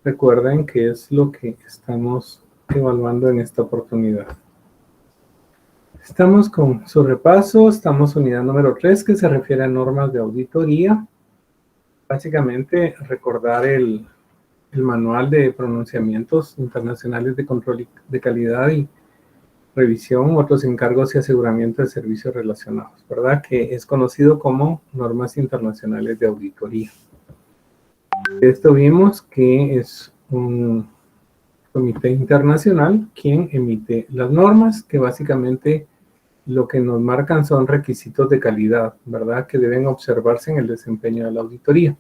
Recuerden qué es lo que estamos evaluando en esta oportunidad. Estamos con su repaso, estamos unidad número 3 que se refiere a normas de auditoría. Básicamente recordar el manual de pronunciamientos internacionales de control de calidad y revisión, otros encargos y aseguramiento de servicios relacionados, ¿verdad? Que es conocido como normas internacionales de auditoría. Esto vimos que es un comité internacional quien emite las normas, que básicamente lo que nos marcan son requisitos de calidad, ¿verdad? Que deben observarse en el desempeño de la auditoría.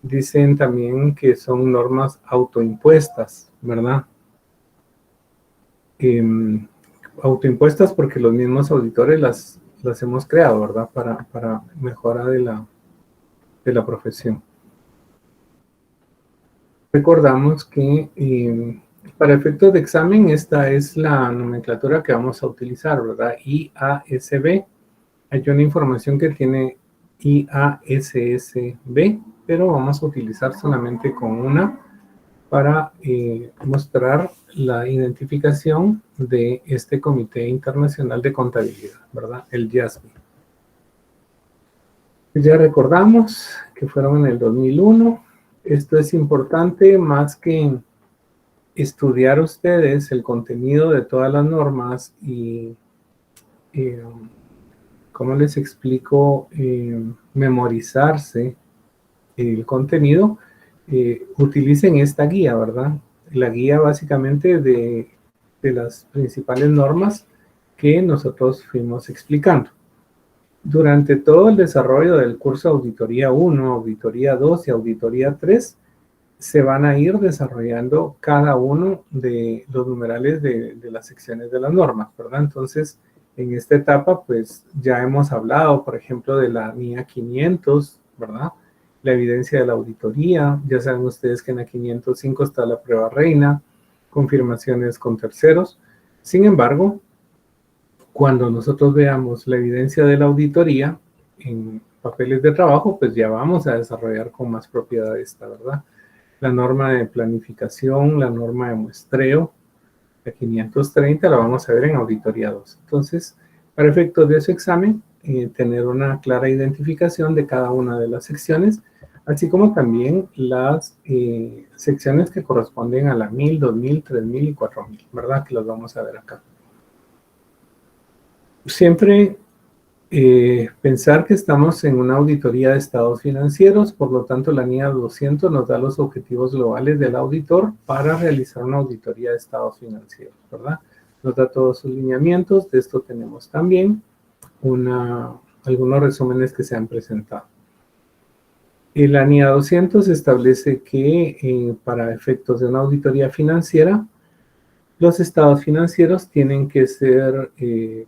Dicen también que son normas autoimpuestas, ¿verdad? Autoimpuestas porque los mismos auditores las hemos creado, ¿verdad? Para mejora de la profesión. Recordamos que para efectos de examen esta es la nomenclatura que vamos a utilizar, ¿verdad? IASB. Hay una información que tiene IASSB, pero vamos a utilizar solamente con una para mostrar la identificación de este Comité Internacional de Contabilidad, ¿verdad? El IASB. Ya recordamos que fueron en el 2001. Esto es importante más que estudiar ustedes el contenido de todas las normas y ¿cómo les explico? Memorizarse el contenido, utilicen esta guía, ¿verdad? La guía básicamente de las principales normas que nosotros fuimos explicando. Durante todo el desarrollo del curso Auditoría 1, Auditoría 2 y Auditoría 3, se van a ir desarrollando cada uno de los numerales de las secciones de las normas, ¿verdad? Entonces, en esta etapa, pues ya hemos hablado, por ejemplo, de la NIA 500, ¿verdad? La evidencia de la auditoría, ya saben ustedes que en la 505 está la prueba reina, confirmaciones con terceros. Sin embargo, cuando nosotros veamos la evidencia de la auditoría en papeles de trabajo, pues ya vamos a desarrollar con más propiedad esta, ¿verdad? La norma de planificación, la norma de muestreo, la 530 la vamos a ver en auditoría 2. Entonces, para efectos de su examen, tener una clara identificación de cada una de las secciones, así como también las secciones que corresponden a la 1000, 2000, 3000 y 4000, ¿verdad? Que las vamos a ver acá. Siempre pensar que estamos en una auditoría de estados financieros, por lo tanto la NIA 200 nos da los objetivos globales del auditor para realizar una auditoría de estados financieros, ¿verdad? Nos da todos sus lineamientos, de esto tenemos también algunos resúmenes que se han presentado. La NIA 200 establece que para efectos de una auditoría financiera, los estados financieros tienen que ser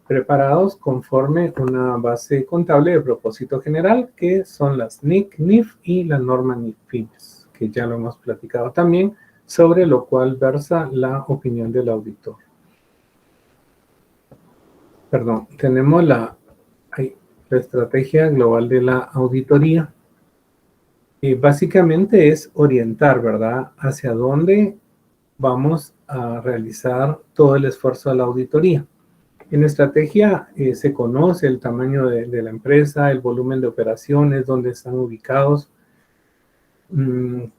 preparados conforme una base contable de propósito general, que son las NIC, NIF y la norma NIF-FIMES, que ya lo hemos platicado también, sobre lo cual versa la opinión del auditor. Perdón, tenemos la estrategia global de la auditoría. Básicamente es orientar, ¿verdad?, hacia dónde vamos a realizar todo el esfuerzo de la auditoría. En la estrategia se conoce el tamaño de la empresa, el volumen de operaciones, dónde están ubicados,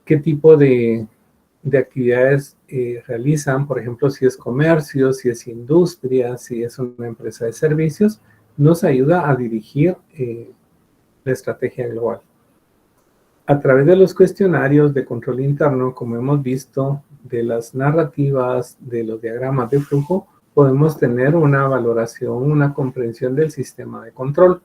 qué tipo de actividades realizan, por ejemplo, si es comercio, si es industria, si es una empresa de servicios, nos ayuda a dirigir la estrategia global. A través de los cuestionarios de control interno, como hemos visto, de las narrativas, de los diagramas de flujo, podemos tener una valoración, una comprensión del sistema de control.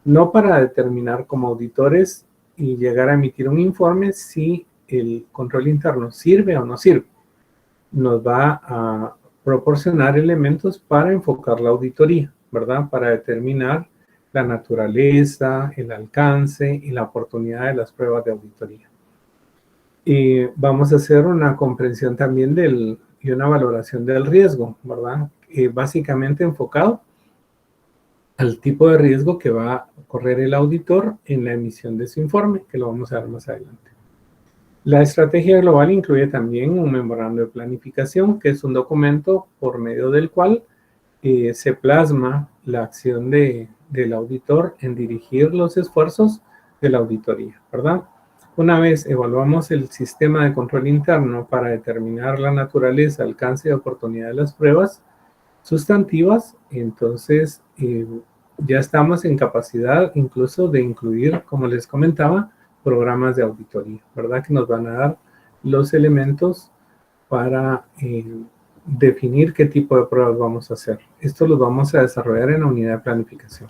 No para determinar como auditores y llegar a emitir un informe si el control interno sirve o no sirve. Nos va a proporcionar elementos para enfocar la auditoría, ¿verdad? Para determinar la naturaleza, el alcance y la oportunidad de las pruebas de auditoría. Y vamos a hacer una comprensión también y una valoración del riesgo, ¿verdad? Básicamente enfocado al tipo de riesgo que va a correr el auditor en la emisión de su informe, que lo vamos a ver más adelante. La estrategia global incluye también un memorando de planificación, que es un documento por medio del cual se plasma la acción del auditor en dirigir los esfuerzos de la auditoría, ¿verdad? Una vez evaluamos el sistema de control interno para determinar la naturaleza, alcance y oportunidad de las pruebas sustantivas, entonces ya estamos en capacidad incluso de incluir, como les comentaba, programas de auditoría, ¿verdad? Que nos van a dar los elementos para definir qué tipo de pruebas vamos a hacer. Esto lo vamos a desarrollar en la unidad de planificación.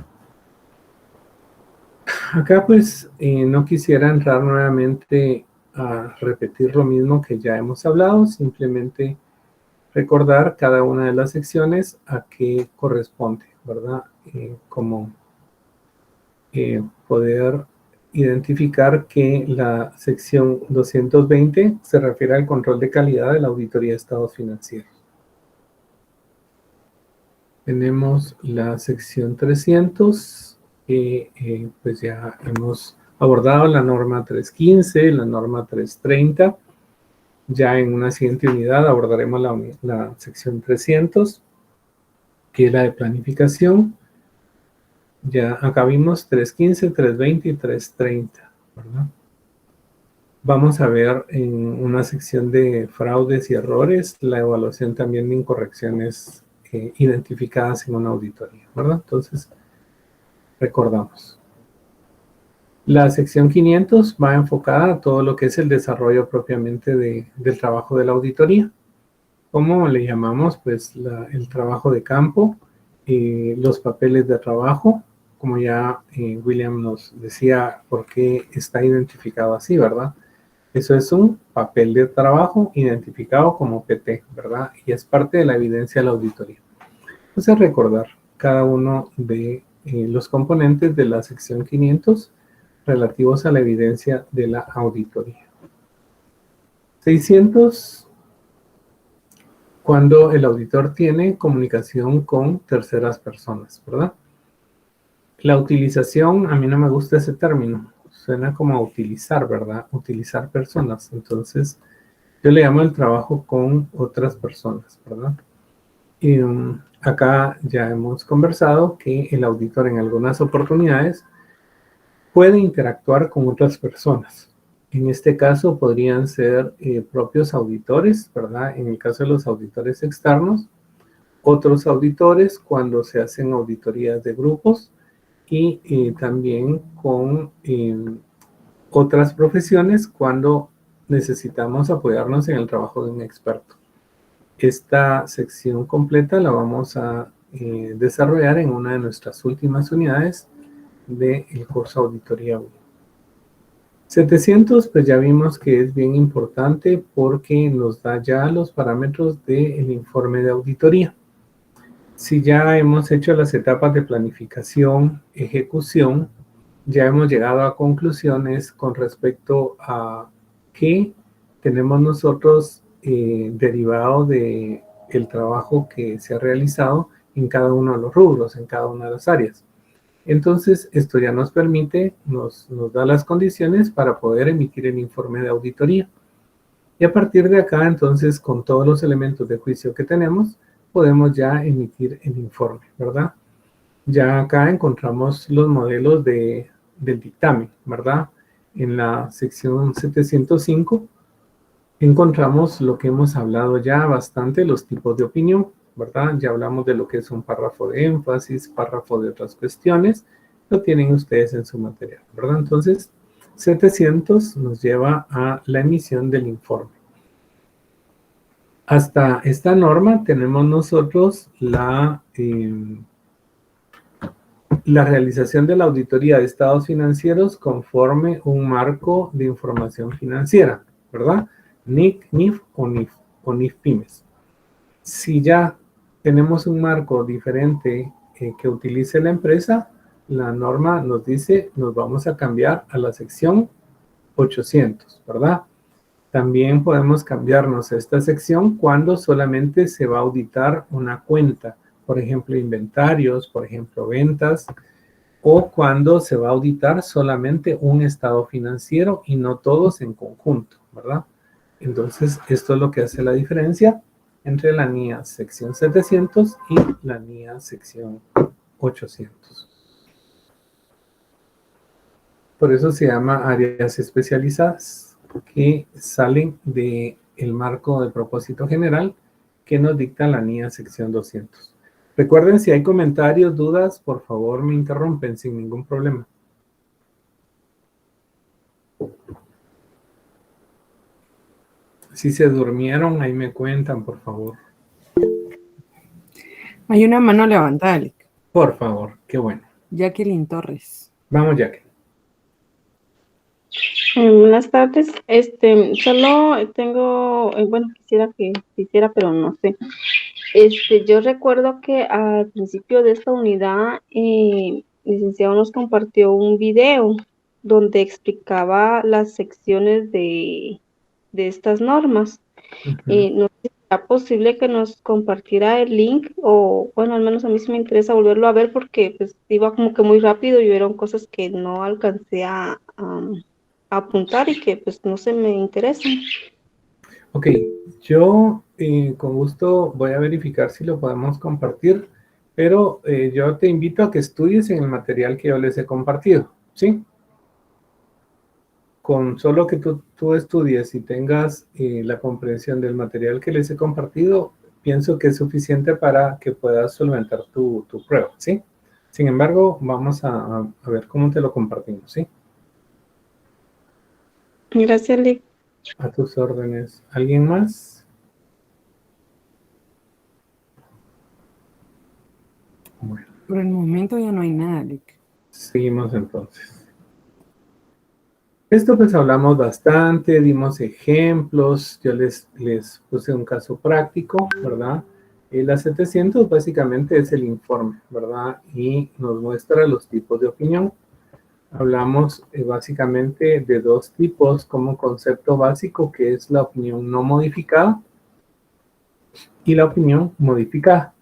Acá pues no quisiera entrar nuevamente a repetir lo mismo que ya hemos hablado, simplemente recordar cada una de las secciones a qué corresponde, ¿verdad? Como poder identificar que la sección 220 se refiere al control de calidad de la auditoría de estados financieros. Tenemos la sección 300, que pues ya hemos abordado la norma 315, la norma 330. Ya en una siguiente unidad abordaremos la sección 300, que es la de planificación. Ya acá vimos 315, 320 y 330, ¿verdad? Vamos a ver en una sección de fraudes y errores la evaluación también de incorrecciones identificadas en una auditoría, ¿verdad? Entonces, recordamos. La sección 500 va enfocada a todo lo que es el desarrollo propiamente del trabajo de la auditoría. ¿Cómo le llamamos? Pues el trabajo de campo, los papeles de trabajo, como ya William nos decía por qué está identificado así, ¿verdad? Eso es un papel de trabajo identificado como PT, ¿verdad? Y es parte de la evidencia de la auditoría. Entonces recordar cada uno de los componentes de la sección 500 relativos a la evidencia de la auditoría. 600, cuando el auditor tiene comunicación con terceras personas, ¿verdad? La utilización, a mí no me gusta ese término, suena como a utilizar, ¿verdad? Utilizar personas, entonces yo le llamo el trabajo con otras personas, ¿verdad? Y acá ya hemos conversado que el auditor en algunas oportunidades puede interactuar con otras personas. En este caso podrían ser propios auditores, ¿verdad? En el caso de los auditores externos, otros auditores cuando se hacen auditorías de grupos y también con otras profesiones cuando necesitamos apoyarnos en el trabajo de un experto. Esta sección completa la vamos a desarrollar en una de nuestras últimas unidades del curso Auditoría 1. 700, pues ya vimos que es bien importante porque nos da ya los parámetros del informe de auditoría. Si ya hemos hecho las etapas de planificación, ejecución, ya hemos llegado a conclusiones con respecto a qué tenemos nosotros derivado del trabajo que se ha realizado en cada uno de los rubros, en cada una de las áreas. Entonces, esto ya nos permite, nos da las condiciones para poder emitir el informe de auditoría. Y a partir de acá, entonces, con todos los elementos de juicio que tenemos, podemos ya emitir el informe, ¿verdad? Ya acá encontramos los modelos del dictamen, ¿verdad? En la sección 705 encontramos lo que hemos hablado ya bastante, los tipos de opinión, ¿verdad? Ya hablamos de lo que es un párrafo de énfasis, párrafo de otras cuestiones, lo tienen ustedes en su material, ¿verdad? Entonces, 700 nos lleva a la emisión del informe. Hasta esta norma tenemos nosotros la realización de la auditoría de estados financieros conforme un marco de información financiera, ¿verdad? NIC, NIF o NIF-PYMES. Si ya tenemos un marco diferente que utilice la empresa, la norma nos dice, nos vamos a cambiar a la sección 800, ¿verdad? También podemos cambiarnos a esta sección cuando solamente se va a auditar una cuenta, por ejemplo, inventarios, por ejemplo, ventas, o cuando se va a auditar solamente un estado financiero y no todos en conjunto, ¿verdad? Entonces, esto es lo que hace la diferencia entre la NIA sección 700 y la NIA sección 800. Por eso se llama áreas especializadas, que salen del marco de propósito general que nos dicta la NIA sección 200. Recuerden, si hay comentarios, dudas, por favor me interrumpen sin ningún problema. Si se durmieron, ahí me cuentan, por favor. Hay una mano levantada, Alec. Por favor, qué bueno. Jacqueline Torres. Vamos, Jacqueline. Buenas tardes. Solo tengo, bueno, quisiera, pero no sé. Yo recuerdo que al principio de esta unidad, licenciado nos compartió un video donde explicaba las secciones de estas normas. No sé si será posible que nos compartiera el link o, bueno, al menos a mí sí me interesa volverlo a ver porque pues iba como que muy rápido y hubieron cosas que no alcancé a apuntar y que pues no se me interesan. Ok, yo con gusto voy a verificar si lo podemos compartir, pero yo te invito a que estudies en el material que yo les he compartido, ¿sí? Con solo que tú estudies y tengas la comprensión del material que les he compartido, pienso que es suficiente para que puedas solventar tu prueba, ¿sí? Sin embargo, vamos a ver cómo te lo compartimos, ¿sí? Gracias, Lick. A tus órdenes. ¿Alguien más? Bueno. Por el momento ya no hay nada, Alec. Seguimos entonces. Esto pues hablamos bastante, dimos ejemplos, yo les puse un caso práctico, ¿verdad? La 700 básicamente es el informe, ¿verdad? Y nos muestra los tipos de opinión. Hablamos básicamente de dos tipos como concepto básico, que es la opinión no modificada y la opinión modificada.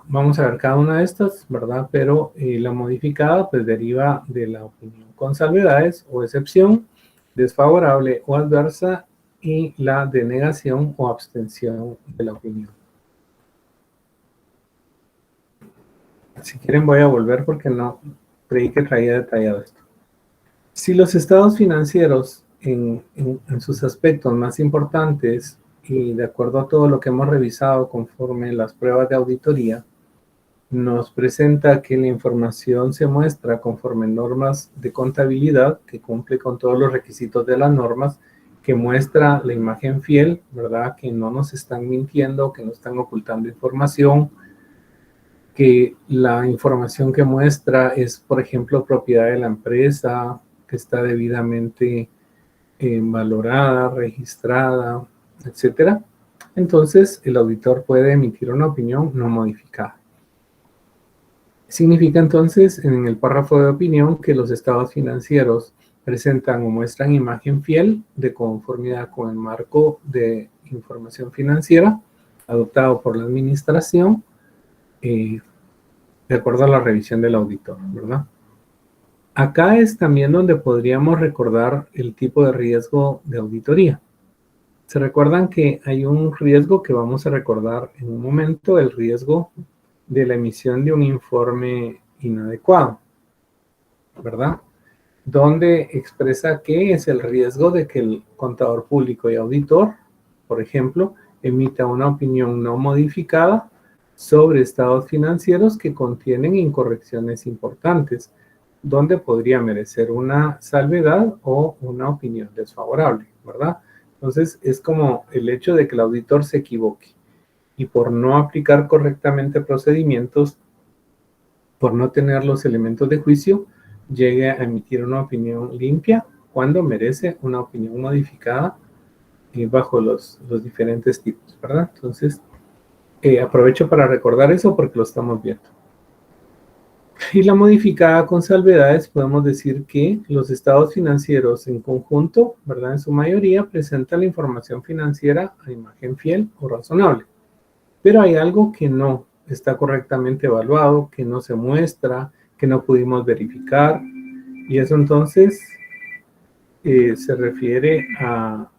Vamos a ver cada una de estas, ¿verdad? Pero la modificada pues deriva de la opinión con salvedades o excepción, desfavorable o adversa, y la denegación o abstención de la opinión. Si quieren voy a volver porque no creí que traía detallado esto. Si los estados financieros en sus aspectos más importantes y de acuerdo a todo lo que hemos revisado conforme las pruebas de auditoría, nos presenta que la información se muestra conforme normas de contabilidad, que cumple con todos los requisitos de las normas, que muestra la imagen fiel, ¿verdad? Que no nos están mintiendo, que no están ocultando información, que la información que muestra es, por ejemplo, propiedad de la empresa, que está debidamente valorada, registrada, etcétera. Entonces, el auditor puede emitir una opinión no modificada. Significa entonces en el párrafo de opinión que los estados financieros presentan o muestran imagen fiel de conformidad con el marco de información financiera adoptado por la administración de acuerdo a la revisión del auditor, ¿verdad? Acá es también donde podríamos recordar el tipo de riesgo de auditoría. Se recuerdan que hay un riesgo que vamos a recordar en un momento, el riesgo de la emisión de un informe inadecuado, ¿verdad? Donde expresa que es el riesgo de que el contador público y auditor, por ejemplo, emita una opinión no modificada sobre estados financieros que contienen incorrecciones importantes, donde podría merecer una salvedad o una opinión desfavorable, ¿verdad? Entonces, es como el hecho de que el auditor se equivoque y por no aplicar correctamente procedimientos, por no tener los elementos de juicio, llegue a emitir una opinión limpia cuando merece una opinión modificada bajo los diferentes tipos, ¿verdad? Entonces, aprovecho para recordar eso porque lo estamos viendo. Y la modificada con salvedades, podemos decir que los estados financieros en conjunto, ¿verdad? En su mayoría, presentan la información financiera a imagen fiel o razonable. Pero hay algo que no está correctamente evaluado, que no se muestra, que no pudimos verificar, Y eso entonces se refiere a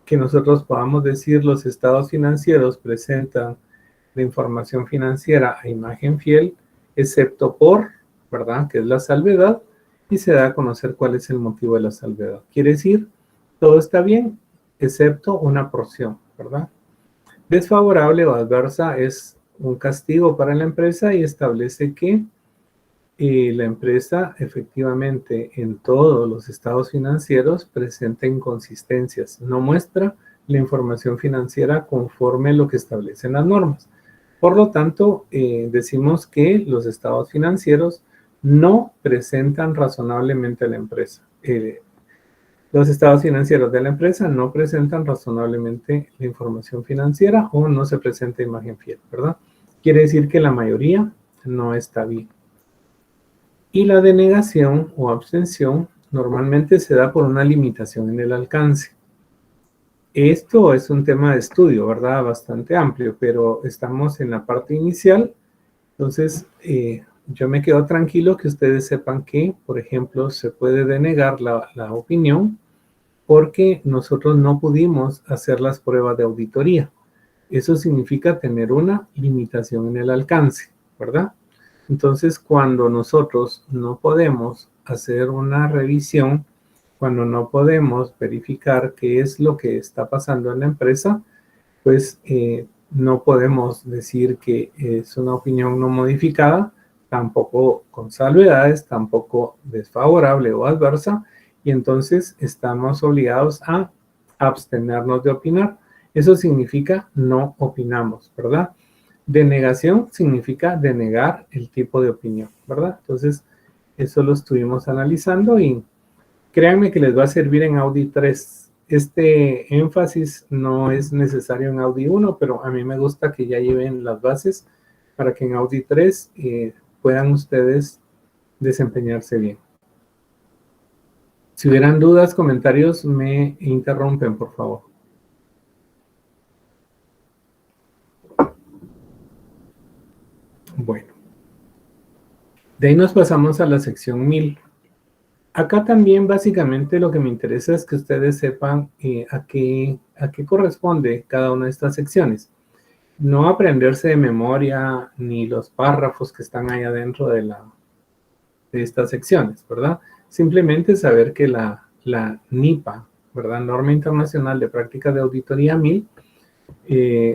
que nosotros podamos decir los estados financieros presentan la información financiera a imagen fiel, excepto por, ¿verdad? Que es la salvedad, y se da a conocer cuál es el motivo de la salvedad. Quiere decir, todo está bien, excepto una porción, ¿verdad? Desfavorable o adversa es un castigo para la empresa y establece que la empresa efectivamente en todos los estados financieros presenta inconsistencias, no muestra la información financiera conforme lo que establecen las normas. Por lo tanto, decimos que los estados financieros no presentan razonablemente a la empresa. Los estados financieros de la empresa no presentan razonablemente la información financiera o no se presenta imagen fiel, ¿verdad? Quiere decir que la mayoría no está bien. Y la denegación o abstención normalmente se da por una limitación en el alcance. Esto es un tema de estudio, ¿verdad? Bastante amplio, pero estamos en la parte inicial. Entonces, yo me quedo tranquilo que ustedes sepan que, por ejemplo, se puede denegar la opinión porque nosotros no pudimos hacer las pruebas de auditoría. Eso significa tener una limitación en el alcance, ¿verdad? Entonces, cuando nosotros no podemos hacer una revisión, cuando no podemos verificar qué es lo que está pasando en la empresa, pues no podemos decir que es una opinión no modificada, tampoco con salvedades, tampoco desfavorable o adversa, y entonces estamos obligados a abstenernos de opinar. Eso significa no opinamos, ¿verdad? Denegación significa denegar el tipo de opinión, ¿verdad? Entonces, eso lo estuvimos analizando y créanme que les va a servir en Audi 3. Este énfasis no es necesario en Audi 1, pero a mí me gusta que ya lleven las bases para que en Audi 3 puedan ustedes desempeñarse bien. Si hubieran dudas, comentarios, me interrumpen, por favor. Bueno, de ahí nos pasamos a la sección 1000. Acá también básicamente lo que me interesa es que ustedes sepan a qué corresponde cada una de estas secciones. No aprenderse de memoria ni los párrafos que están ahí adentro de estas secciones, ¿verdad? Simplemente saber que la NIPA, ¿verdad? Norma Internacional de Prácticas de Auditoría 1000,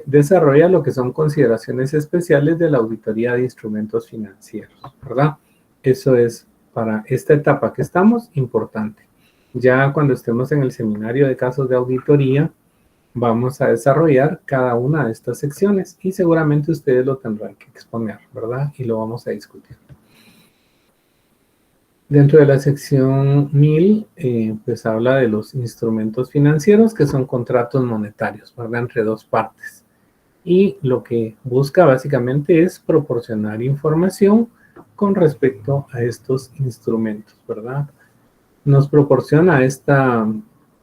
desarrolla lo que son consideraciones especiales de la auditoría de instrumentos financieros, ¿verdad? Eso es para esta etapa que estamos importante. Ya cuando estemos en el seminario de casos de auditoría, vamos a desarrollar cada una de estas secciones y seguramente ustedes lo tendrán que exponer, ¿verdad? Y lo vamos a discutir. Dentro de la sección 1000, pues habla de los instrumentos financieros que son contratos monetarios, ¿verdad? Entre dos partes. Y lo que busca básicamente es proporcionar información con respecto a estos instrumentos, ¿verdad? Nos proporciona esta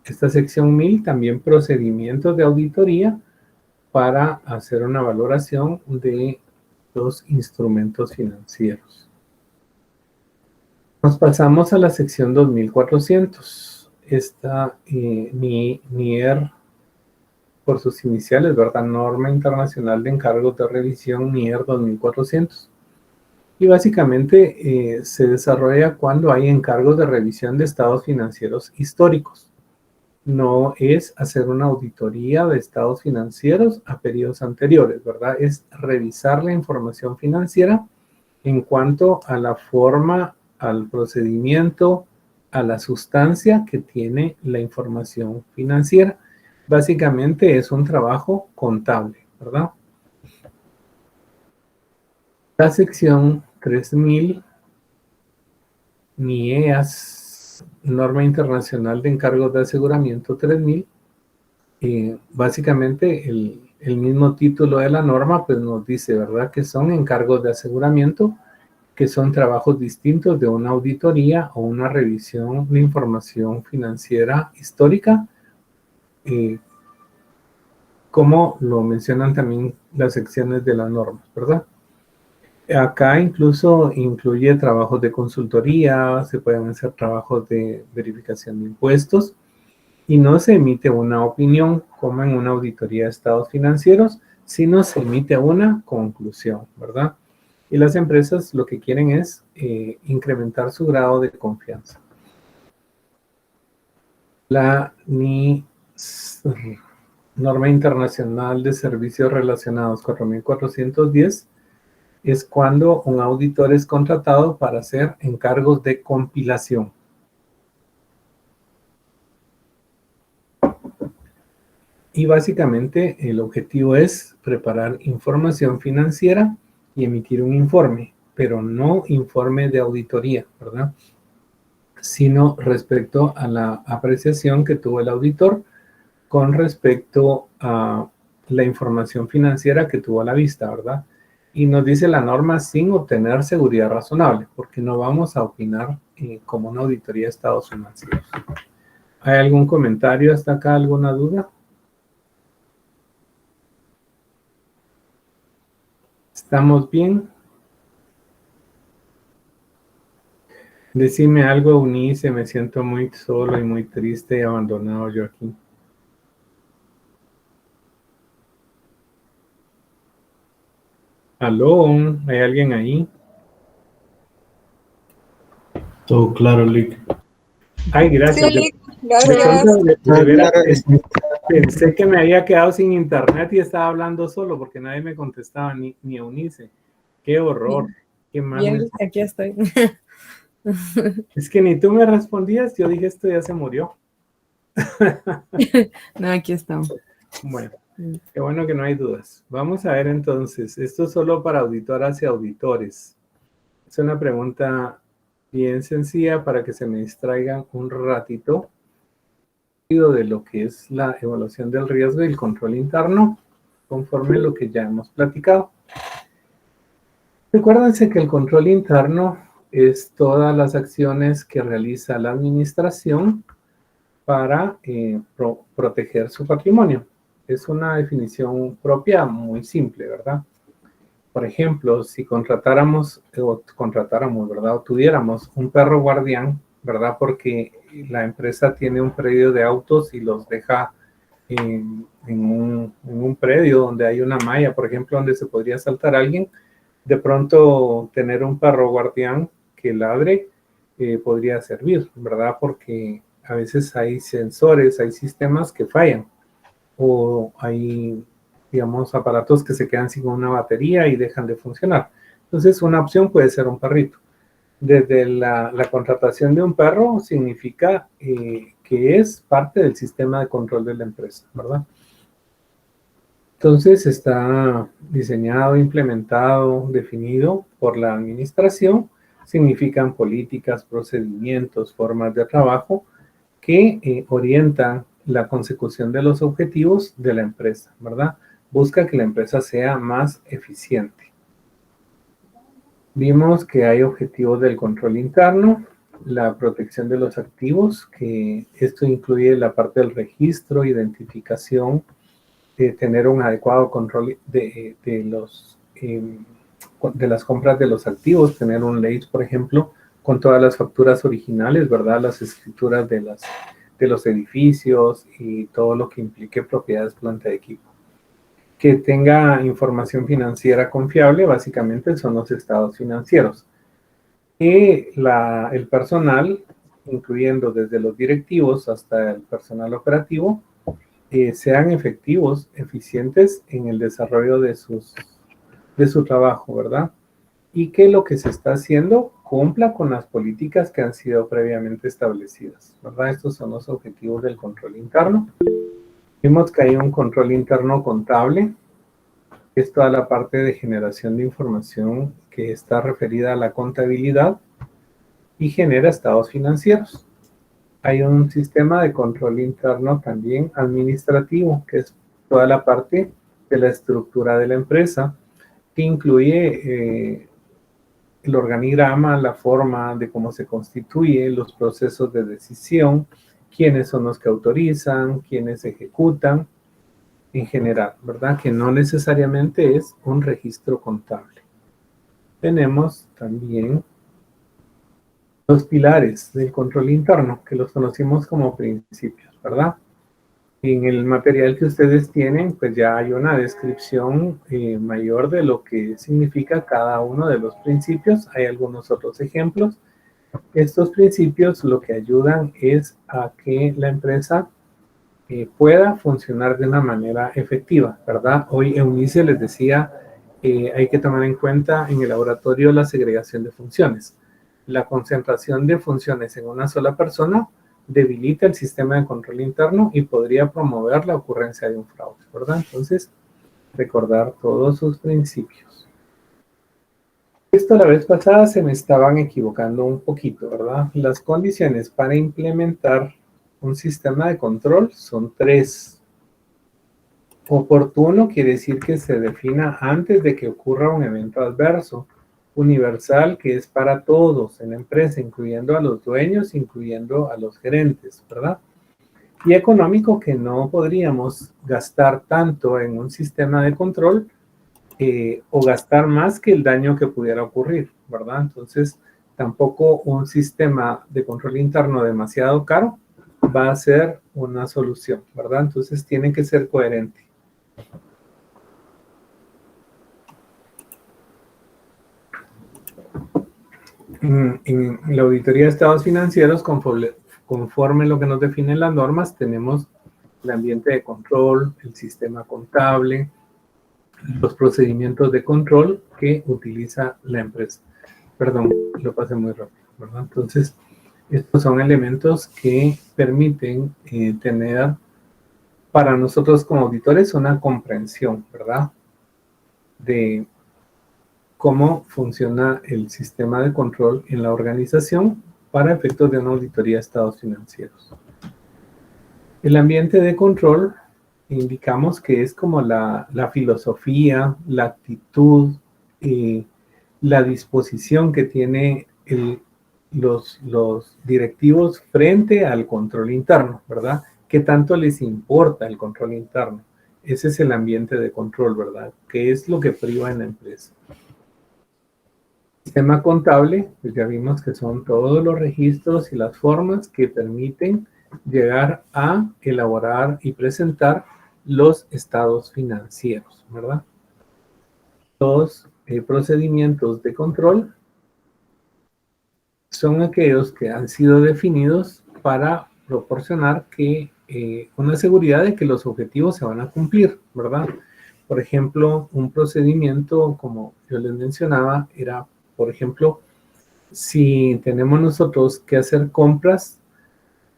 sección 1000 también procedimientos de auditoría para hacer una valoración de los instrumentos financieros. Nos pasamos a la sección 2400. Esta NIER, por sus iniciales, ¿verdad? Norma Internacional de Encargos de Revisión, NIER 2400. Y básicamente se desarrolla cuando hay encargos de revisión de estados financieros históricos. No es hacer una auditoría de estados financieros a periodos anteriores, ¿verdad? Es revisar la información financiera en cuanto a la forma, al procedimiento, a la sustancia que tiene la información financiera. Básicamente es un trabajo contable, ¿verdad? La sección 3000, NIEAS, Norma Internacional de Encargos de Aseguramiento 3000, básicamente el mismo título de la norma pues nos dice, ¿verdad? Que son encargos de aseguramiento, que son trabajos distintos de una auditoría o una revisión de información financiera histórica, como lo mencionan también las secciones de las normas, ¿verdad? Acá incluso incluye trabajos de consultoría, se pueden hacer trabajos de verificación de impuestos y no se emite una opinión como en una auditoría de estados financieros, sino se emite una conclusión, ¿verdad? Y las empresas lo que quieren es incrementar su grado de confianza. La Norma Internacional de Servicios Relacionados 4410 es cuando un auditor es contratado para hacer encargos de compilación. Y básicamente el objetivo es preparar información financiera y emitir un informe, pero no informe de auditoría, ¿verdad? Sino respecto a la apreciación que tuvo el auditor con respecto a la información financiera que tuvo a la vista, ¿verdad? Y nos dice la norma sin obtener seguridad razonable, porque no vamos a opinar como una auditoría de estados financieros. ¿Hay algún comentario hasta acá? ¿Alguna duda? ¿Estamos bien? Decime algo, Eunice, me siento muy solo y muy triste y abandonado yo aquí. ¿Aló? ¿Hay alguien ahí? Todo claro, Lick. Ay, gracias. Sí, gracias. De veras, pensé que me había quedado sin internet y estaba hablando solo porque nadie me contestaba, ni Eunice. Qué horror, qué mal. Bien, aquí estoy. Es que ni tú me respondías, yo dije esto ya se murió. No, aquí estamos. Bueno, qué bueno que no hay dudas. Vamos a ver entonces, esto es solo para auditoras y auditores. Es una pregunta bien sencilla para que se me distraigan un ratito de lo que es la evaluación del riesgo y el control interno, conforme lo que ya hemos platicado. Recuérdense que el control interno es todas las acciones que realiza la administración para proteger su patrimonio. Es una definición propia muy simple, ¿verdad? Por ejemplo, si contratáramos, ¿verdad? O tuviéramos un perro guardián, ¿verdad? Porque la empresa tiene un predio de autos y los deja en un predio donde hay una malla, por ejemplo, donde se podría saltar a alguien. De pronto, tener un perro guardián que ladre podría servir, ¿verdad? Porque a veces hay sensores, hay sistemas que fallan o hay, digamos, aparatos que se quedan sin una batería y dejan de funcionar. Entonces, una opción puede ser un perrito. Desde la contratación de un perro significa que es parte del sistema de control de la empresa, ¿verdad? Entonces, está diseñado, implementado, definido por la administración. Significan políticas, procedimientos, formas de trabajo que orientan la consecución de los objetivos de la empresa, ¿verdad? Busca que la empresa sea más eficiente. Vimos que hay objetivos del control interno, la protección de los activos, que esto incluye la parte del registro, identificación, tener un adecuado control de las compras de los activos, tener un LACE, por ejemplo, con todas las facturas originales, ¿verdad? Las escrituras de los edificios y todo lo que implique propiedades, planta de equipo. Que tenga información financiera confiable, básicamente son los estados financieros. Y el personal, incluyendo desde los directivos hasta el personal operativo, sean efectivos, eficientes en el desarrollo de su trabajo, ¿verdad? Y que lo que se está haciendo cumpla con las políticas que han sido previamente establecidas, ¿verdad? Estos son los objetivos del control interno. Vimos que hay un control interno contable, que es toda la parte de generación de información que está referida a la contabilidad y genera estados financieros. Hay un sistema de control interno también administrativo, que es toda la parte de la estructura de la empresa, que incluye el organigrama, la forma de cómo se constituye, los procesos de decisión, quiénes son los que autorizan, quiénes ejecutan, en general, ¿verdad? Que no necesariamente es un registro contable. tenemos también los pilares del control interno, que los conocimos como principios, ¿verdad? En el material que ustedes tienen, pues ya hay una descripción mayor de lo que significa cada uno de los principios. Hay algunos otros ejemplos. Estos principios lo que ayudan es a que la empresa pueda funcionar de una manera efectiva, ¿verdad? Hoy Eunice les decía, hay que tomar en cuenta en el laboratorio la segregación de funciones. La concentración de funciones en una sola persona debilita el sistema de control interno y podría promover la ocurrencia de un fraude, ¿verdad? Entonces, recordar todos sus principios. Esto la vez pasada se me estaban equivocando un poquito, ¿verdad? Las condiciones para implementar un sistema de control son 3. Oportuno quiere decir que se defina antes de que ocurra un evento adverso. Universal, que es para todos en la empresa, incluyendo a los dueños, incluyendo a los gerentes, ¿verdad? Y económico, que no podríamos gastar tanto en un sistema de control o gastar más que el daño que pudiera ocurrir, ¿verdad? Entonces, tampoco un sistema de control interno demasiado caro va a ser una solución, ¿verdad? Entonces, tiene que ser coherente. En la auditoría de estados financieros, conforme lo que nos definen las normas, tenemos el ambiente de control, el sistema contable, los procedimientos de control que utiliza la empresa. Perdón, lo pasé muy rápido, ¿verdad? Entonces, estos son elementos que permiten tener para nosotros como auditores una comprensión, ¿verdad? De cómo funciona el sistema de control en la organización para efectos de una auditoría de estados financieros. El ambiente de control indicamos que es como la filosofía, la actitud, la disposición que tiene los directivos frente al control interno, ¿verdad? ¿Qué tanto les importa el control interno? Ese es el ambiente de control, ¿verdad? ¿Qué es lo que priva en la empresa? Sistema contable, pues ya vimos que son todos los registros y las formas que permiten llegar a elaborar y presentar los estados financieros, ¿verdad? Los procedimientos de control son aquellos que han sido definidos para proporcionar que una seguridad de que los objetivos se van a cumplir, ¿verdad? Por ejemplo, un procedimiento, como yo les mencionaba, era, por ejemplo, si tenemos nosotros que hacer compras,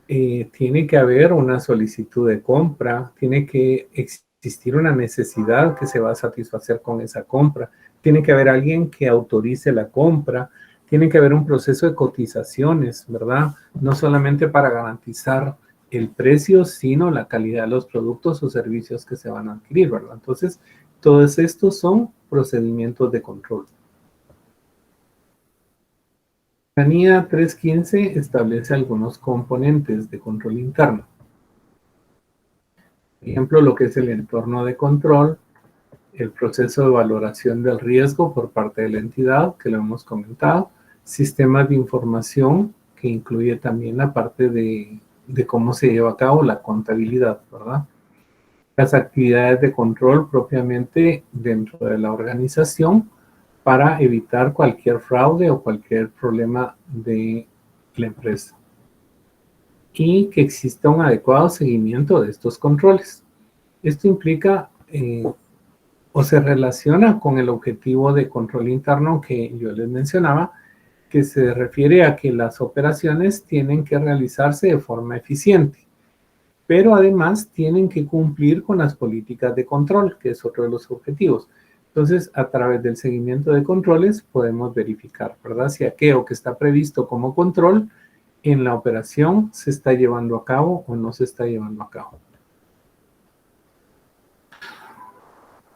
tiene que haber una solicitud de compra, tiene que existir una necesidad que se va a satisfacer con esa compra, tiene que haber alguien que autorice la compra, tiene que haber un proceso de cotizaciones, ¿verdad? No solamente para garantizar el precio, sino la calidad de los productos o servicios que se van a adquirir, ¿verdad? Entonces, todos estos son procedimientos de control. La NIA 315 establece algunos componentes de control interno. Por ejemplo, lo que es el entorno de control, el proceso de valoración del riesgo por parte de la entidad, que lo hemos comentado, sistemas de información, que incluye también la parte de cómo se lleva a cabo la contabilidad, ¿verdad? Las actividades de control propiamente dentro de la organización, para evitar cualquier fraude o cualquier problema de la empresa. Y que exista un adecuado seguimiento de estos controles. Esto implica o se relaciona con el objetivo de control interno que yo les mencionaba, que se refiere a que las operaciones tienen que realizarse de forma eficiente, pero además tienen que cumplir con las políticas de control, que es otro de los objetivos. Entonces, a través del seguimiento de controles podemos verificar, ¿verdad? Si aquello que está previsto como control en la operación se está llevando a cabo o no se está llevando a cabo.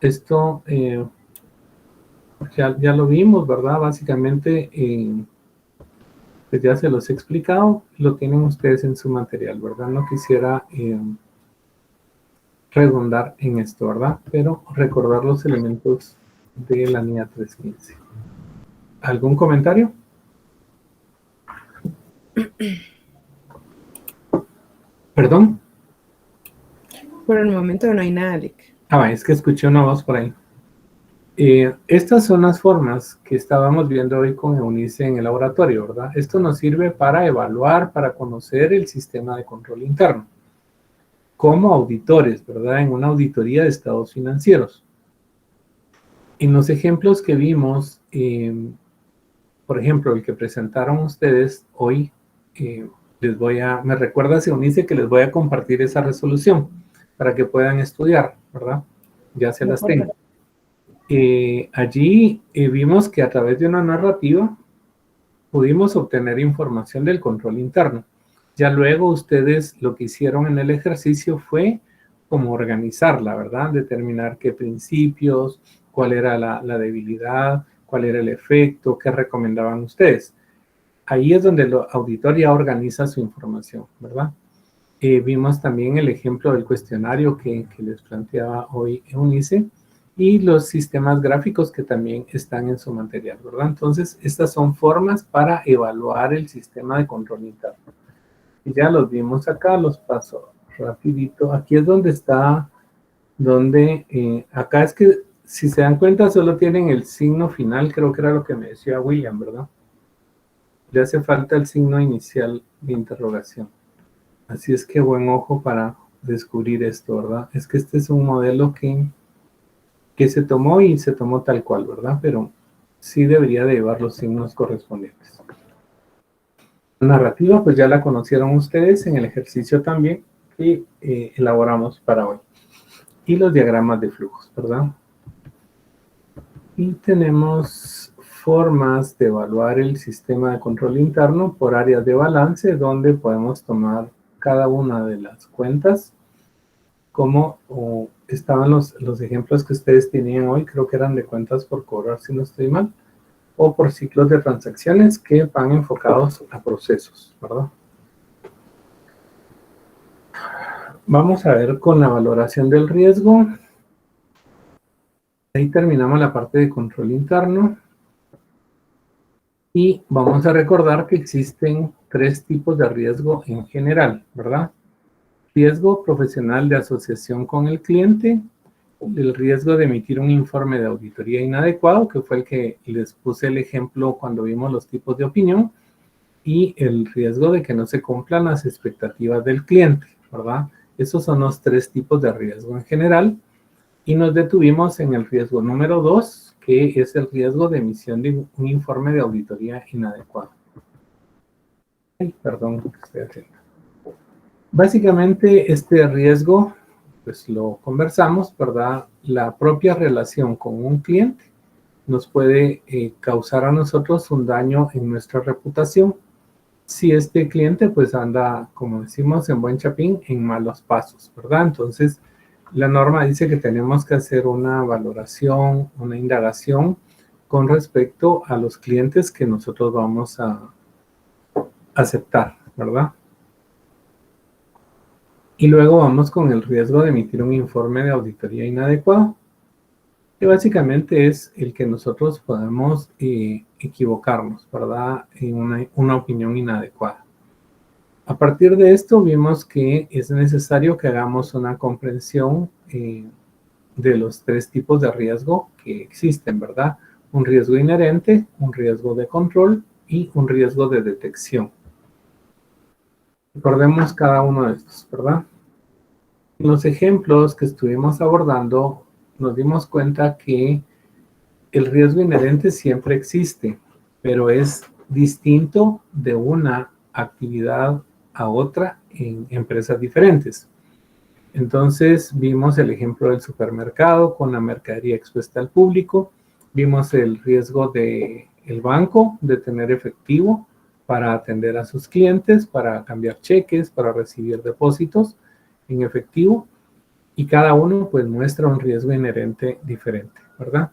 Esto ya lo vimos, ¿verdad? Básicamente, pues ya se los he explicado, lo tienen ustedes en su material, ¿verdad? No quisiera redundar en esto, ¿verdad? Pero recordar los elementos de la NIA 315. ¿Algún comentario? ¿Perdón? Por el momento no hay nada, Lick. Es que escuché una voz por ahí. Estas son las formas que estábamos viendo hoy con Eunice en el laboratorio, ¿verdad? Esto nos sirve para evaluar, para conocer el sistema de control interno. Como auditores, ¿verdad? En una auditoría de estados financieros. En los ejemplos que vimos, por ejemplo, el que presentaron ustedes hoy, me recuerda Eunice que les voy a compartir esa resolución para que puedan estudiar, ¿verdad? Ya se las tengo. Allí vimos que a través de una narrativa pudimos obtener información del control interno. Ya luego ustedes lo que hicieron en el ejercicio fue como organizarla, ¿verdad? Determinar qué principios, cuál era la debilidad, cuál era el efecto, qué recomendaban ustedes. Ahí es donde el auditor ya organiza su información, ¿verdad? Vimos también el ejemplo del cuestionario que les planteaba hoy Eunice y los sistemas gráficos que también están en su material, ¿verdad? Entonces, estas son formas para evaluar el sistema de control interno. Y ya los vimos acá, los paso rapidito. Aquí es donde está, acá es que, si se dan cuenta, solo tienen el signo final, creo que era lo que me decía William, ¿verdad? Le hace falta el signo inicial de interrogación. Así es que buen ojo para descubrir esto, ¿verdad? Es que este es un modelo que se tomó y se tomó tal cual, ¿verdad? Pero sí debería de llevar los signos correspondientes. La narrativa, pues ya la conocieron ustedes en el ejercicio también que elaboramos para hoy. Y los diagramas de flujos, ¿verdad? Y tenemos formas de evaluar el sistema de control interno por áreas de balance, donde podemos tomar cada una de las cuentas, como estaban los ejemplos que ustedes tenían hoy, creo que eran de cuentas por cobrar, si no estoy mal, o por ciclos de transacciones que van enfocados a procesos, ¿verdad? Vamos a ver con la valoración del riesgo. Ahí terminamos la parte de control interno. Y vamos a recordar que existen 3 tipos de riesgo en general, ¿verdad? Riesgo profesional de asociación con el cliente, el riesgo de emitir un informe de auditoría inadecuado, que fue el que les puse el ejemplo cuando vimos los tipos de opinión, y el riesgo de que no se cumplan las expectativas del cliente, ¿verdad? Esos son los 3 tipos de riesgo en general, y nos detuvimos en el riesgo número 2, que es el riesgo de emisión de un informe de auditoría inadecuado. Ay, perdón, ¿qué estoy haciendo? Básicamente este riesgo, pues lo conversamos, ¿verdad? La propia relación con un cliente nos puede causar a nosotros un daño en nuestra reputación si este cliente pues anda, como decimos en buen chapín, en malos pasos, ¿verdad? Entonces, la norma dice que tenemos que hacer una valoración, una indagación con respecto a los clientes que nosotros vamos a aceptar, ¿verdad? Y luego vamos con el riesgo de emitir un informe de auditoría inadecuado, que básicamente es el que nosotros podemos equivocarnos, ¿verdad? En una opinión inadecuada. A partir de esto vimos que es necesario que hagamos una comprensión de los 3 tipos de riesgo que existen, ¿verdad? Un riesgo inherente, un riesgo de control y un riesgo de detección. Recordemos cada uno de estos, ¿verdad? En los ejemplos que estuvimos abordando, nos dimos cuenta que el riesgo inherente siempre existe, pero es distinto de una actividad a otra en empresas diferentes. Entonces vimos el ejemplo del supermercado con la mercadería expuesta al público, vimos el riesgo del banco de tener efectivo para atender a sus clientes, para cambiar cheques, para recibir depósitos en efectivo, y cada uno pues muestra un riesgo inherente diferente, ¿verdad?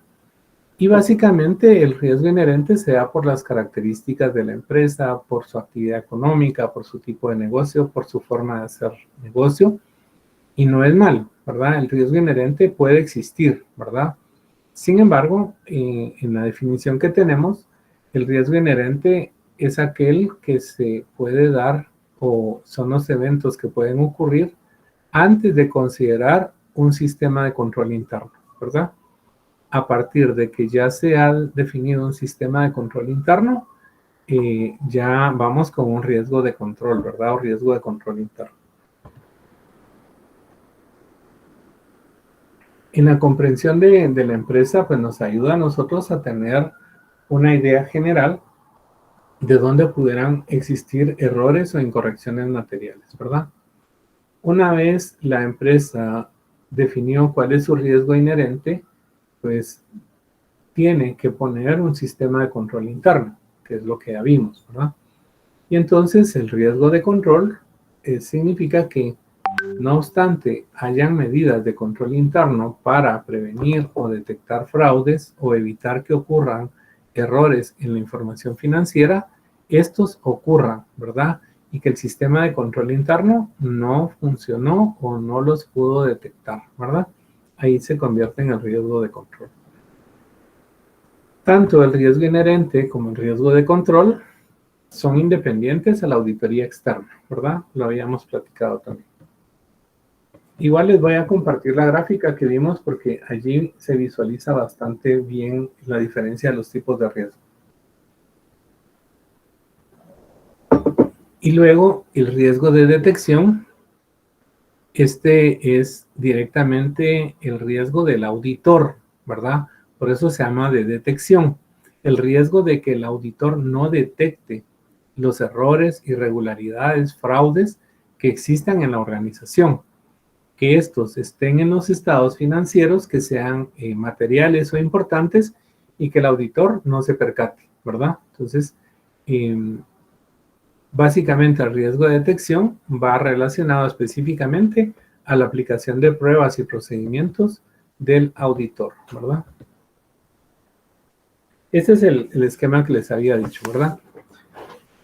Y básicamente el riesgo inherente se da por las características de la empresa, por su actividad económica, por su tipo de negocio, por su forma de hacer negocio, y no es malo, ¿verdad? El riesgo inherente puede existir, ¿verdad? Sin embargo, en la definición que tenemos, El riesgo inherente es aquel que se puede dar o son los eventos que pueden ocurrir antes de considerar un sistema de control interno, ¿verdad? A partir de que ya se ha definido un sistema de control interno, ya vamos con un riesgo de control, ¿verdad? O riesgo de control interno. En la comprensión de la empresa, pues nos ayuda a nosotros a tener una idea general de dónde pudieran existir errores o incorrecciones materiales, ¿verdad? Una vez la empresa definió cuál es su riesgo inherente, pues tiene que poner un sistema de control interno, que es lo que ya vimos, ¿verdad? Y entonces el riesgo de control significa que, no obstante hayan medidas de control interno para prevenir o detectar fraudes o evitar que ocurran errores en la información financiera, estos ocurran, ¿verdad? Y que el sistema de control interno no funcionó o no los pudo detectar, ¿verdad? Ahí se convierte en el riesgo de control. Tanto el riesgo inherente como el riesgo de control son independientes a la auditoría externa, ¿verdad? Lo habíamos platicado también. Igual les voy a compartir la gráfica que vimos porque allí se visualiza bastante bien la diferencia de los tipos de riesgo. Y luego el riesgo de detección. Este es directamente el riesgo del auditor, ¿verdad? Por eso se llama de detección. El riesgo de que el auditor no detecte los errores, irregularidades, fraudes que existan en la organización. Que estos estén en los estados financieros, que sean materiales o importantes y que el auditor no se percate, ¿verdad? Entonces, básicamente el riesgo de detección va relacionado específicamente a la aplicación de pruebas y procedimientos del auditor, ¿verdad? Este es el esquema que les había dicho, ¿verdad?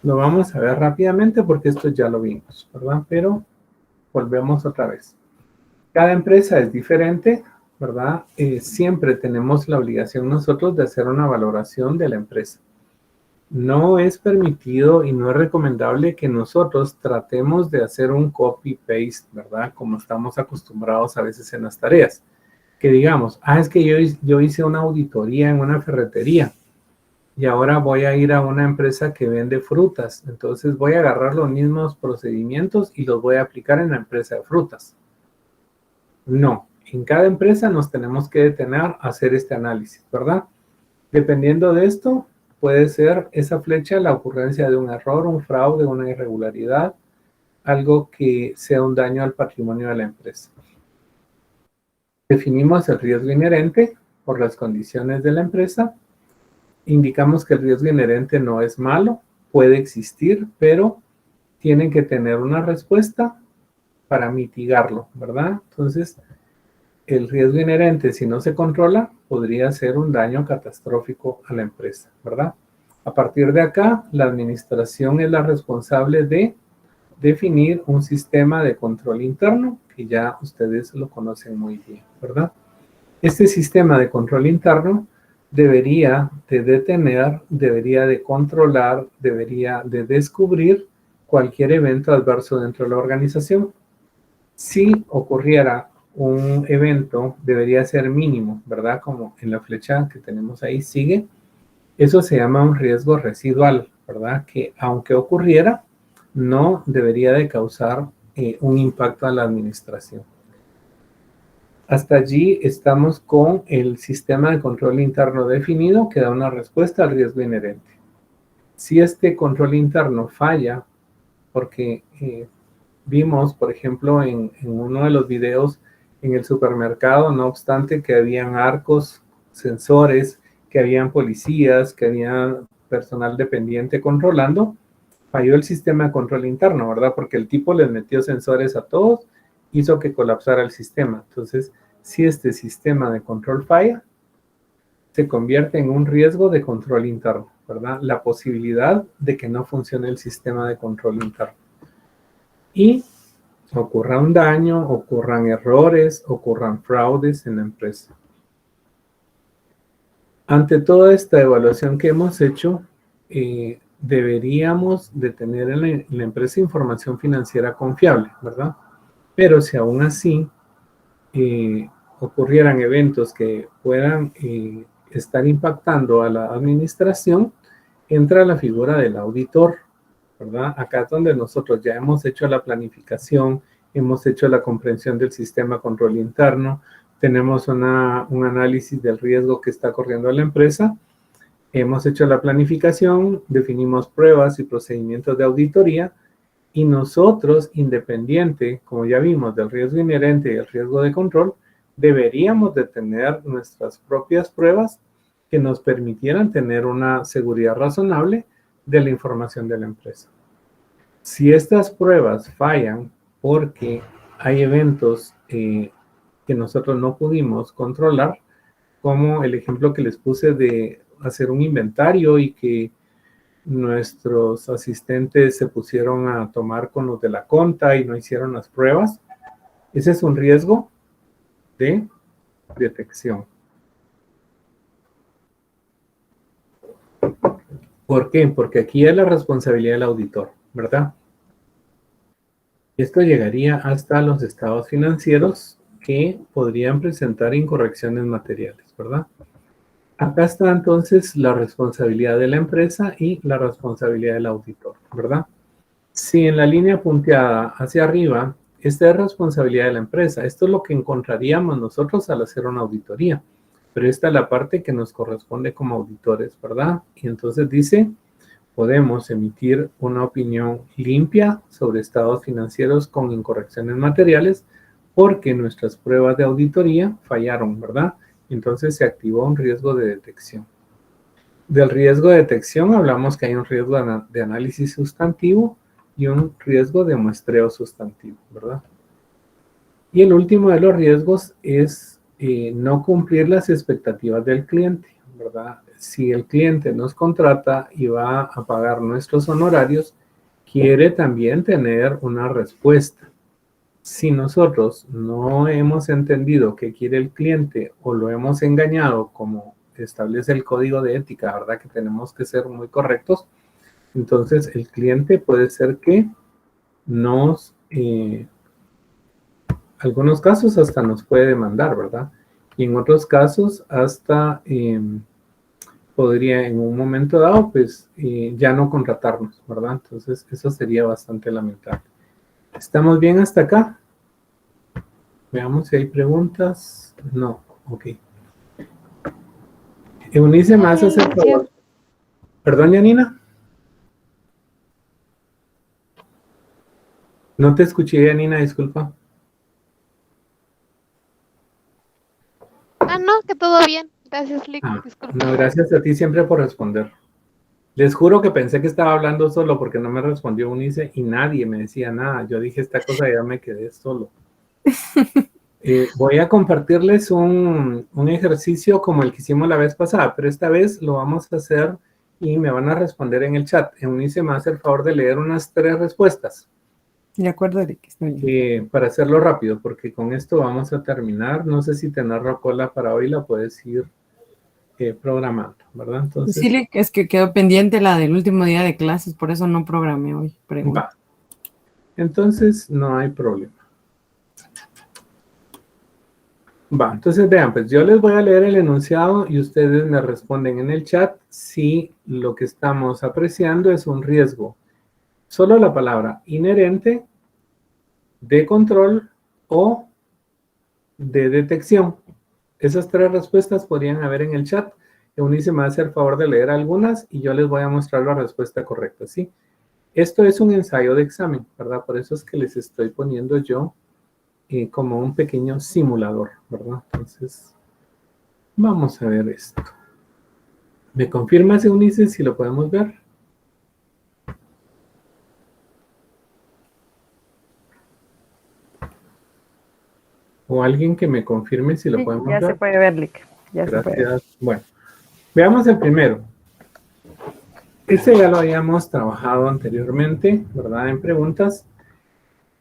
Lo vamos a ver rápidamente porque esto ya lo vimos, ¿verdad? Pero volvemos otra vez. Cada empresa es diferente, ¿verdad? Siempre tenemos la obligación nosotros de hacer una valoración de la empresa. No es permitido y no es recomendable que nosotros tratemos de hacer un copy-paste, ¿verdad? Como estamos acostumbrados a veces en las tareas. Que digamos, es que yo hice una auditoría en una ferretería y ahora voy a ir a una empresa que vende frutas. Entonces voy a agarrar los mismos procedimientos y los voy a aplicar en la empresa de frutas. No, en cada empresa nos tenemos que detener a hacer este análisis, ¿verdad? Dependiendo de esto, puede ser esa flecha la ocurrencia de un error, un fraude, una irregularidad, algo que sea un daño al patrimonio de la empresa. Definimos el riesgo inherente por las condiciones de la empresa. Indicamos que el riesgo inherente no es malo, puede existir, pero tienen que tener una respuesta para mitigarlo, ¿verdad? Entonces, el riesgo inherente, si no se controla, podría ser un daño catastrófico a la empresa, ¿verdad? A partir de acá, la administración es la responsable de definir un sistema de control interno, que ya ustedes lo conocen muy bien, ¿verdad? Este sistema de control interno debería de detener, debería de controlar, debería de descubrir cualquier evento adverso dentro de la organización. Si ocurriera un evento, debería ser mínimo, ¿verdad? Como en la flecha que tenemos ahí sigue. Eso se llama un riesgo residual, ¿verdad? Que aunque ocurriera, no debería de causar un impacto a la administración. Hasta allí estamos con el sistema de control interno definido que da una respuesta al riesgo inherente. Si este control interno falla, porque vimos, por ejemplo, en uno de los videos en el supermercado, no obstante que habían arcos, sensores, que habían policías, que había personal dependiente controlando, falló el sistema de control interno, ¿verdad? Porque el tipo les metió sensores a todos, hizo que colapsara el sistema. Entonces, si este sistema de control falla, se convierte en un riesgo de control interno, ¿verdad? La posibilidad de que no funcione el sistema de control interno. Y ocurra un daño, ocurran errores, ocurran fraudes en la empresa. Ante toda esta evaluación que hemos hecho, deberíamos de tener en la empresa información financiera confiable, ¿verdad? Pero si aún así ocurrieran eventos que puedan estar impactando a la administración, entra la figura del auditor, ¿verdad? Acá es donde nosotros ya hemos hecho la planificación, hemos hecho la comprensión del sistema control interno, tenemos un análisis del riesgo que está corriendo la empresa, hemos hecho la planificación, definimos pruebas y procedimientos de auditoría, y nosotros, independiente, como ya vimos, del riesgo inherente y el riesgo de control, deberíamos de tener nuestras propias pruebas que nos permitieran tener una seguridad razonable de la información de la empresa. Si estas pruebas fallan porque hay eventos que nosotros no pudimos controlar, como el ejemplo que les puse de hacer un inventario y que nuestros asistentes se pusieron a tomar con los de la conta y no hicieron las pruebas, ese es un riesgo de detección. ¿Por qué? Porque aquí es la responsabilidad del auditor, ¿verdad? Esto llegaría hasta los estados financieros que podrían presentar incorrecciones materiales, ¿verdad? Acá está entonces la responsabilidad de la empresa y la responsabilidad del auditor, ¿verdad? Si en la línea punteada hacia arriba, esta es responsabilidad de la empresa. Esto es lo que encontraríamos nosotros al hacer una auditoría. Pero esta es la parte que nos corresponde como auditores, ¿verdad? Y entonces dice, podemos emitir una opinión limpia sobre estados financieros con incorrecciones materiales porque nuestras pruebas de auditoría fallaron, ¿verdad? Entonces se activó un riesgo de detección. Del riesgo de detección hablamos que hay un riesgo de análisis sustantivo y un riesgo de muestreo sustantivo, ¿verdad? Y el último de los riesgos es no cumplir las expectativas del cliente, ¿verdad? Si el cliente nos contrata y va a pagar nuestros honorarios, quiere también tener una respuesta. Si nosotros no hemos entendido qué quiere el cliente o lo hemos engañado como establece el código de ética, ¿verdad? Que tenemos que ser muy correctos. Entonces el cliente puede ser que nos, algunos casos hasta nos puede demandar, ¿verdad? Y en otros casos hasta podría en un momento dado, pues ya no contratarnos, ¿verdad? Entonces eso sería bastante lamentable. ¿Estamos bien hasta acá? Veamos si hay preguntas. No, ok. Eunice, ¿me vas a hacer favor? Perdón, Janina. No te escuché, Janina, disculpa. No, que todo bien. Gracias, Lick. Disculpa. No, gracias a ti siempre por responder. Les juro que pensé que estaba hablando solo porque no me respondió Eunice y nadie me decía nada. Yo dije esta cosa y ya me quedé solo. Voy a compartirles un ejercicio como el que hicimos la vez pasada, pero esta vez lo vamos a hacer y me van a responder en el chat. Eunice me va a hacer el favor de leer unas 3 respuestas. De acuerdo, Eric. Para hacerlo rápido, porque con esto vamos a terminar. No sé si tener cola para hoy, la puedes ir programando, ¿verdad? Entonces, sí, es que quedó pendiente la del último día de clases, por eso no programé hoy. Va. Entonces, no hay problema. Va, entonces vean, pues yo les voy a leer el enunciado y ustedes me responden en el chat si lo que estamos apreciando es un riesgo. Solo la palabra inherente, de control o de detección. Esas 3 respuestas podrían haber en el chat. Eunice me va a hacer el favor de leer algunas y yo les voy a mostrar la respuesta correcta, ¿sí? Esto es un ensayo de examen, ¿verdad? Por eso es que les estoy poniendo yo como un pequeño simulador, ¿verdad? Entonces, vamos a ver esto. ¿Me confirmas, Eunice, si lo podemos ver? O alguien que me confirme si lo podemos ver. Ya se puede ver, Lick. Gracias. Bueno, veamos el primero. Este ya lo habíamos trabajado anteriormente, ¿verdad? En preguntas.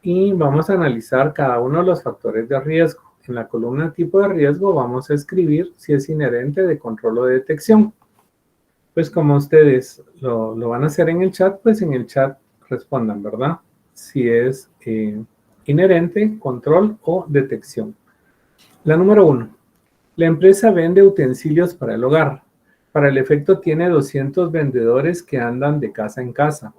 Y vamos a analizar cada uno de los factores de riesgo. En la columna tipo de riesgo vamos a escribir si es inherente, de control o de detección. Pues como ustedes lo van a hacer en el chat, pues en el chat respondan, ¿verdad? Si es inherente, control o detección. La número 1. La empresa vende utensilios para el hogar. Para el efecto tiene 200 vendedores que andan de casa en casa.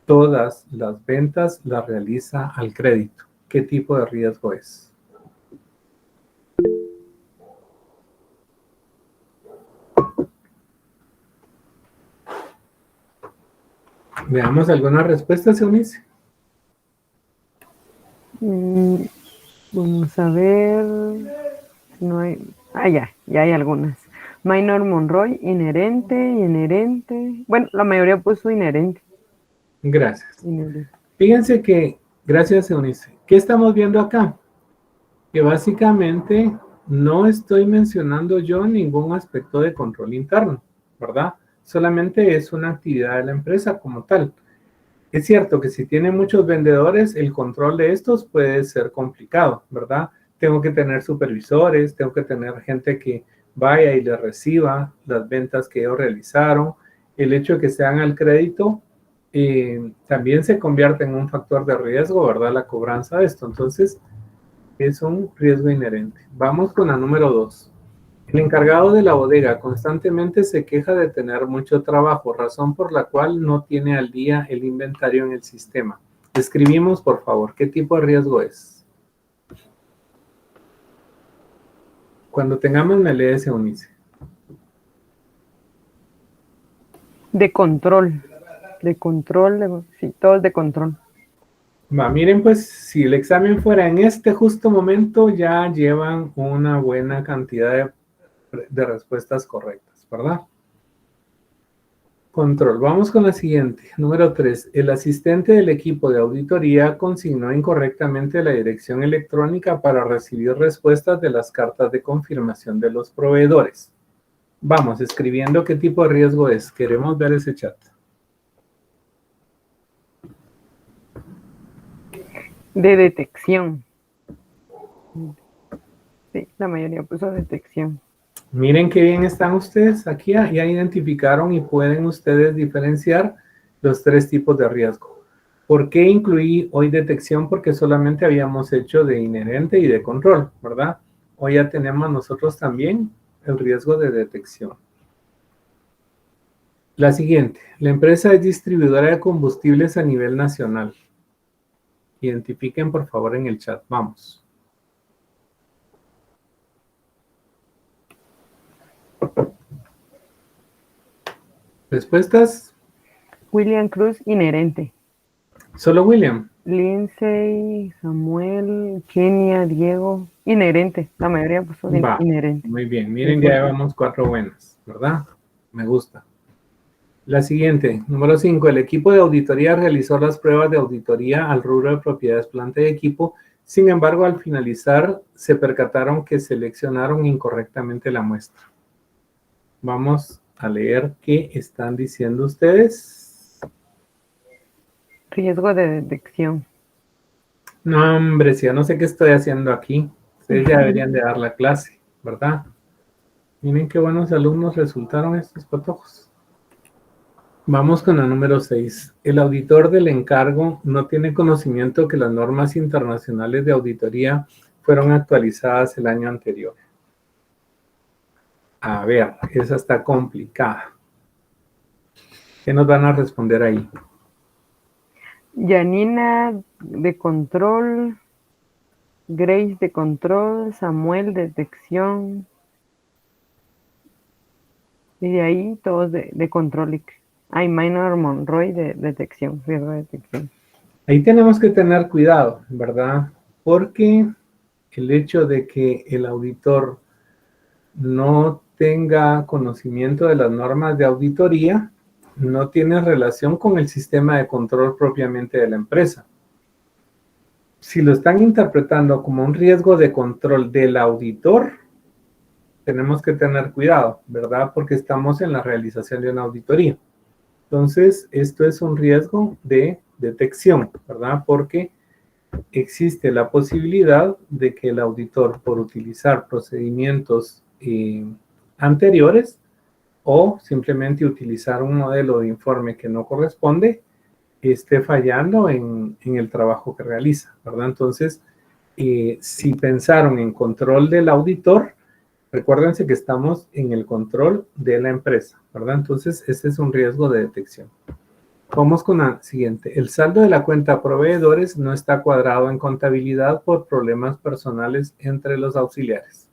Todas las ventas las realiza al crédito. ¿Qué tipo de riesgo es? Veamos algunas respuestas, Eunice. Vamos a ver. No hay. Ya hay algunas. Minor Monroy, inherente. Bueno, la mayoría puso inherente. Gracias. Inherente. Fíjense que, gracias, Eunice. ¿Qué estamos viendo acá? Que básicamente no estoy mencionando yo ningún aspecto de control interno, ¿verdad? Solamente es una actividad de la empresa como tal. Es cierto que si tiene muchos vendedores, el control de estos puede ser complicado, ¿verdad? Tengo que tener supervisores, tengo que tener gente que vaya y le reciba las ventas que ellos realizaron. El hecho de que sean al crédito también se convierte en un factor de riesgo, ¿verdad? La cobranza de esto. Entonces, es un riesgo inherente. Vamos con la número 2. El encargado de la bodega constantemente se queja de tener mucho trabajo, razón por la cual no tiene al día el inventario en el sistema. Escribimos, por favor, ¿qué tipo de riesgo es? Cuando tengamos me lees, Eunice. De control. Sí, todo es de control. Va, miren, pues, si el examen fuera en este justo momento, ya llevan una buena cantidad de respuestas correctas, ¿verdad? Control. Vamos con la siguiente. Número 3. El asistente del equipo de auditoría consignó incorrectamente la dirección electrónica para recibir respuestas de las cartas de confirmación de los proveedores. Vamos, escribiendo qué tipo de riesgo es. Queremos ver ese chat. De detección. Sí, la mayoría puso detección. Miren qué bien están ustedes. Aquí ya identificaron y pueden ustedes diferenciar los 3 tipos de riesgo. ¿Por qué incluí hoy detección? Porque solamente habíamos hecho de inherente y de control, ¿verdad? Hoy ya tenemos nosotros también el riesgo de detección. La siguiente. La empresa es distribuidora de combustibles a nivel nacional. Identifiquen, por favor, en el chat. Vamos. ¿Respuestas? William Cruz, inherente. ¿Solo William? Lindsay, Samuel, Kenia, Diego, inherente. La mayoría puso Va, inherente. muy bien. Miren, ya llevamos 4 buenas, ¿verdad? Me gusta. La siguiente, número 5. El equipo de auditoría realizó las pruebas de auditoría al rubro de propiedades, planta y equipo. Sin embargo, al finalizar, se percataron que seleccionaron incorrectamente la muestra. Vamos a leer qué están diciendo ustedes. Riesgo de detección. No, hombre, si yo no sé qué estoy haciendo aquí. Ustedes ya deberían de dar la clase, ¿verdad? Miren qué buenos alumnos resultaron estos patojos. Vamos con la número 6. El auditor del encargo no tiene conocimiento que las normas internacionales de auditoría fueron actualizadas el año anterior. A ver, esa está complicada. ¿Qué nos van a responder ahí? Janina de control, Grace de control, Samuel de detección. Y de ahí todos de control. Hay Minor Monroy de detección, riesgo de detección. Ahí tenemos que tener cuidado, ¿verdad? Porque el hecho de que el auditor no tenga conocimiento de las normas de auditoría no tiene relación con el sistema de control propiamente de la empresa. Si lo están interpretando como un riesgo de control del auditor, tenemos que tener cuidado, ¿verdad? Porque estamos en la realización de una auditoría. Entonces, esto es un riesgo de detección, ¿verdad? Porque existe la posibilidad de que el auditor, por utilizar procedimientos anteriores, o simplemente utilizar un modelo de informe que no corresponde, esté fallando en el trabajo que realiza, ¿verdad? Entonces, si pensaron en control del auditor, recuérdense que estamos en el control de la empresa, ¿verdad? Entonces, este es un riesgo de detección. Vamos con la siguiente. El saldo de la cuenta proveedores no está cuadrado en contabilidad por problemas personales entre los auxiliares.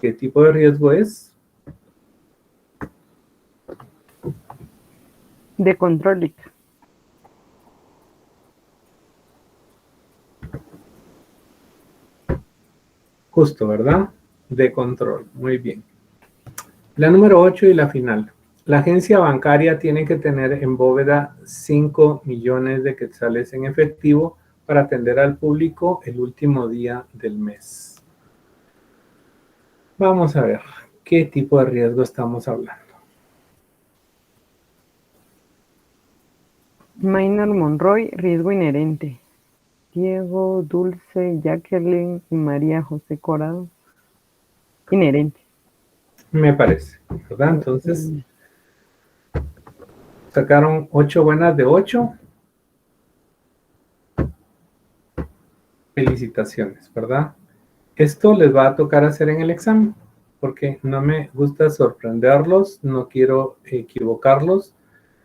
¿Qué tipo de riesgo es? De control, Lick. Justo, ¿verdad? De control. Muy bien. La número 8 y la final. La agencia bancaria tiene que tener en bóveda 5 millones de quetzales en efectivo para atender al público el último día del mes. Vamos a ver qué tipo de riesgo estamos hablando. Minor Monroy, riesgo inherente. Diego, Dulce, Jacqueline y María José Corado. Inherente. Me parece, ¿verdad? Entonces, sacaron 8 buenas de 8. Felicitaciones, ¿verdad? Esto les va a tocar hacer en el examen, porque no me gusta sorprenderlos, no quiero equivocarlos,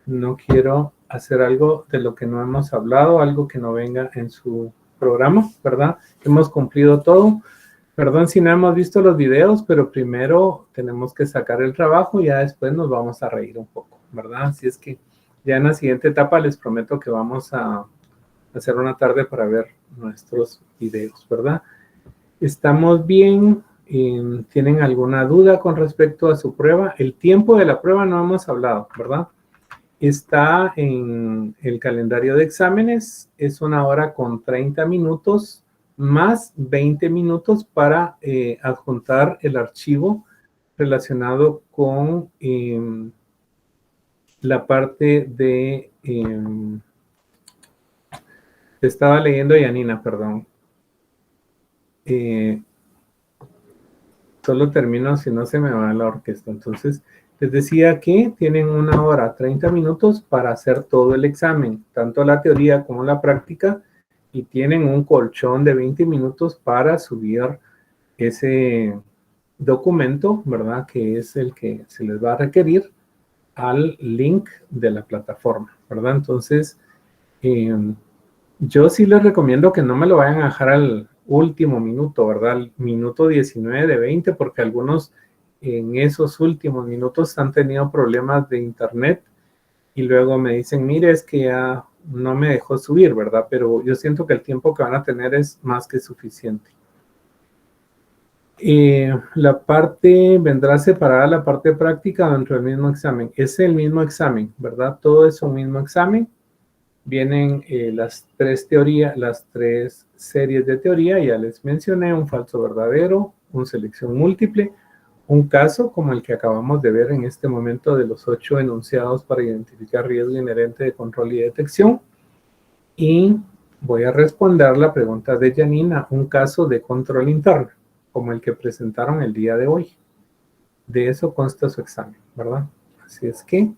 no quiero hacer algo de lo que no hemos hablado, algo que no venga en su programa, ¿verdad? Hemos cumplido todo. Perdón si no hemos visto los videos, pero primero tenemos que sacar el trabajo y ya después nos vamos a reír un poco, ¿verdad? Así es que ya en la siguiente etapa les prometo que vamos a hacer una tarde para ver nuestros videos, ¿verdad? ¿Estamos bien? ¿Tienen alguna duda con respecto a su prueba? El tiempo de la prueba no hemos hablado, ¿verdad? Está en el calendario de exámenes, es 1 hora con 30 minutos más 20 minutos para adjuntar el archivo relacionado con la parte de... estaba leyendo Yanina, perdón. Solo termino si no se me va la orquesta. Entonces, les decía que tienen 1 hora 30 minutos para hacer todo el examen, tanto la teoría como la práctica, y tienen un colchón de 20 minutos para subir ese documento, ¿verdad? Que es el que se les va a requerir al link de la plataforma, ¿verdad? Entonces, yo sí les recomiendo que no me lo vayan a dejar al último minuto, ¿verdad? Al minuto 19 de 20, porque algunos en esos últimos minutos han tenido problemas de internet y luego me dicen, mire, es que ya no me dejó subir, ¿verdad? Pero yo siento que el tiempo que van a tener es más que suficiente. La parte, vendrá separada la parte práctica dentro del mismo examen. Es el mismo examen, ¿verdad? Todo es un mismo examen. Vienen las 3 teorías, las 3 series de teoría, ya les mencioné, un falso verdadero, una selección múltiple, un caso como el que acabamos de ver en este momento de los 8 enunciados para identificar riesgo inherente de control y detección. Y voy a responder la pregunta de Janina, un caso de control interno, como el que presentaron el día de hoy. De eso consta su examen, ¿verdad? Así es que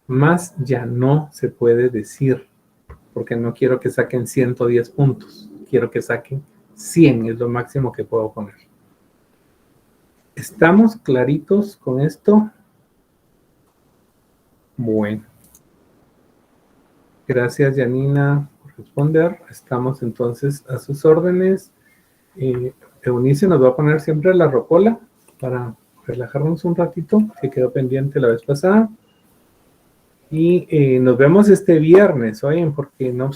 más ya no se puede decir, porque no quiero que saquen 110 puntos, quiero que saquen 100, es lo máximo que puedo poner. ¿Estamos claritos con esto? Bueno. Gracias, Janina, por responder. Estamos entonces a sus órdenes. Eunice nos va a poner siempre la rocola para relajarnos un ratito, que quedó pendiente la vez pasada. Y nos vemos este viernes, oyen, porque no